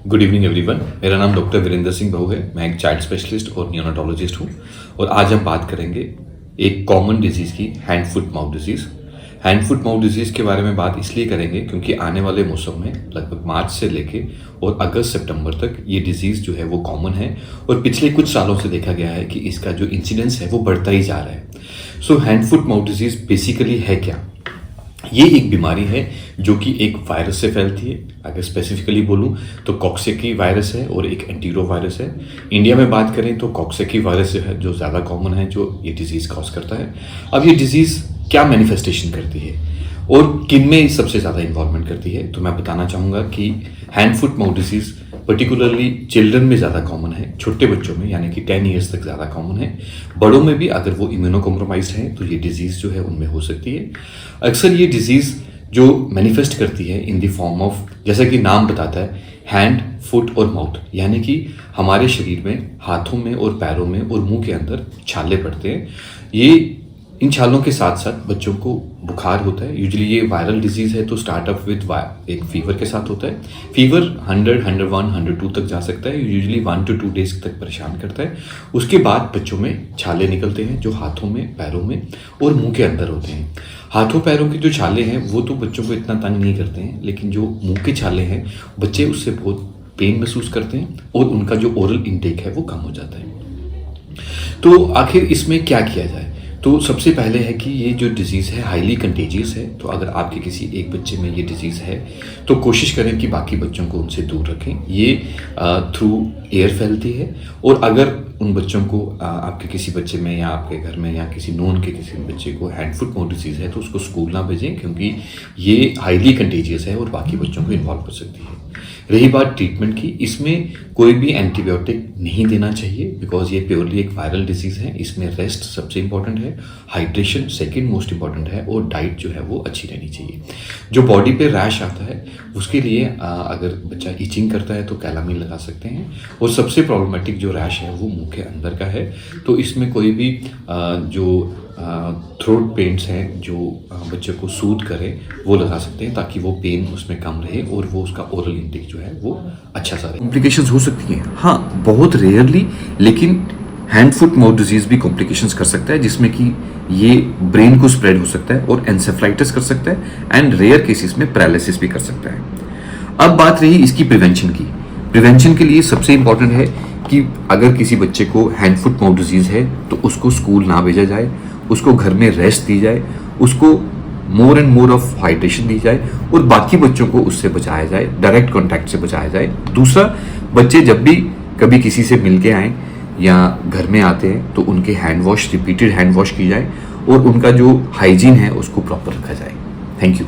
Good evening everyone. मेरा नाम doctor Virendra Singh बहु है। मैं एक चाइल्ड स्पेशलिस्ट और न्यूरोनोलॉजिस्ट हूँ और आज हम बात करेंगे एक कॉमन डिजीज़ की, hand foot mouth disease. Hand foot mouth disease के बारे में बात इसलिए करेंगे क्योंकि आने वाले मौसम में लगभग मार्च से लेके और अगस्त सितंबर तक ये डिजीज़ जो है वो कॉमन है और पिछले कुछ सालों से देखा गया है कि इसका जो इंसिडेंस है वो बढ़ता ही जा रहा है। सो hand foot mouth disease basically है क्या? ये एक बीमारी है जो कि एक वायरस से फैलती है। अगर स्पेसिफिकली बोलूँ तो कॉक्सेकी वायरस है और एक एंटीरो वायरस है। इंडिया में बात करें तो कॉक्सेकी वायरस है जो ज़्यादा कॉमन है, जो ये डिज़ीज़ कॉज करता है। अब ये डिज़ीज़ क्या मैनिफेस्टेशन करती है और किन में सबसे ज़्यादा इन्वॉल्वमेंट करती है, तो मैं बताना चाहूँगा कि hand foot mouth disease particularly children में ज़्यादा कॉमन है, छोटे बच्चों में यानी कि 10 ईयर्स तक ज़्यादा कॉमन है। बड़ों में भी अगर वो इम्यूनो कॉम्प्रोमाइज्ड हैं तो ये डिज़ीज़ जो है उनमें हो सकती है। अक्सर ये डिज़ीज़ जो मैनिफेस्ट करती है इन द फॉर्म ऑफ, जैसा कि नाम बताता है, हैंड फुट और माउथ, यानी कि हमारे शरीर में हाथों में और पैरों में और मुंह के अंदर छाले पड़ते हैं। ये इन छालों के साथ साथ बच्चों को बुखार होता है। यूजुअली ये वायरल डिजीज़ है तो स्टार्टअप विद एक फीवर के साथ होता है। फीवर 100, 101, 102 तक जा सकता है। यूजुअली 1 to 2 डेज तक परेशान करता है। उसके बाद बच्चों में छाले निकलते हैं जो हाथों में, पैरों में और मुंह के अंदर होते हैं। हाथों पैरों के जो छाले हैं वो तो बच्चों को इतना तंग नहीं करते हैं, लेकिन जो मुंह के छाले हैं बच्चे उससे बहुत पेन महसूस करते हैं और उनका जो ओरल इंटेक है वो कम हो जाता है। तो आखिर इसमें क्या किया जाए? तो सबसे पहले है कि ये जो डिज़ीज़ है हाईली कंटेजियस है। तो अगर आपके किसी एक बच्चे में ये डिज़ीज़ है तो कोशिश करें कि बाकी बच्चों को उनसे दूर रखें। ये थ्रू एयर फैलती है और अगर उन बच्चों को आपके किसी बच्चे में या आपके घर में या किसी नोन के किसी बच्चे को हैंड फुट माउथ डिजीज़ है तो उसको स्कूल ना भेजें, क्योंकि ये हाईली कंटेजियस है और बाकी बच्चों को इन्वॉल्व कर सकती है। रही बात ट्रीटमेंट की, इसमें कोई भी एंटीबायोटिक नहीं देना चाहिए बिकॉज ये प्योरली एक वायरल डिजीज़ है। इसमें रेस्ट सबसे इंपॉर्टेंट है, हाइड्रेशन सेकंड मोस्ट इंपॉर्टेंट है और डाइट जो है वो अच्छी रहनी चाहिए। जो बॉडी पे रैश आता है उसके लिए अगर बच्चा इचिंग करता है तो कैलामीन लगा सकते हैं। और सबसे प्रॉब्लमेटिक जो रैश है वो मुंह के अंदर का है, तो इसमें कोई भी जो थ्रोट पेंट्स हैं जो बच्चे को सूद करे वो लगा सकते हैं ताकि वो पेन उसमें कम रहे और वो उसका ओरल इंटेक जो है वो अच्छा सा रहे। कॉम्प्लिकेशंस हो सकती हैं, हाँ, बहुत रेयरली, लेकिन हैंड फुट माउथ डिजीज़ भी कॉम्प्लिकेशंस कर सकता है जिसमें कि ये ब्रेन को स्प्रेड हो सकता है और एंसेफ्लाइटिस कर सकता है एंड रेयर केसेस में पैरालिसिस भी कर सकता है। अब बात रही इसकी प्रिवेंशन की। प्रिवेंशन के लिए सबसे इंपॉर्टेंट है कि अगर किसी बच्चे को हैंड फुट माउथ डिजीज़ है तो उसको स्कूल ना भेजा जाए, उसको घर में रेस्ट दी जाए, उसको more and more of hydration दी जाए और बाकी बच्चों को उससे बचाया जाए, डायरेक्ट कॉन्टैक्ट से बचाया जाए। दूसरा, बच्चे जब भी कभी किसी से मिल के आएँ या घर में आते हैं तो उनके hand wash, repeated hand wash की जाए और उनका जो हाइजीन है उसको प्रॉपर रखा जाए। Thank you.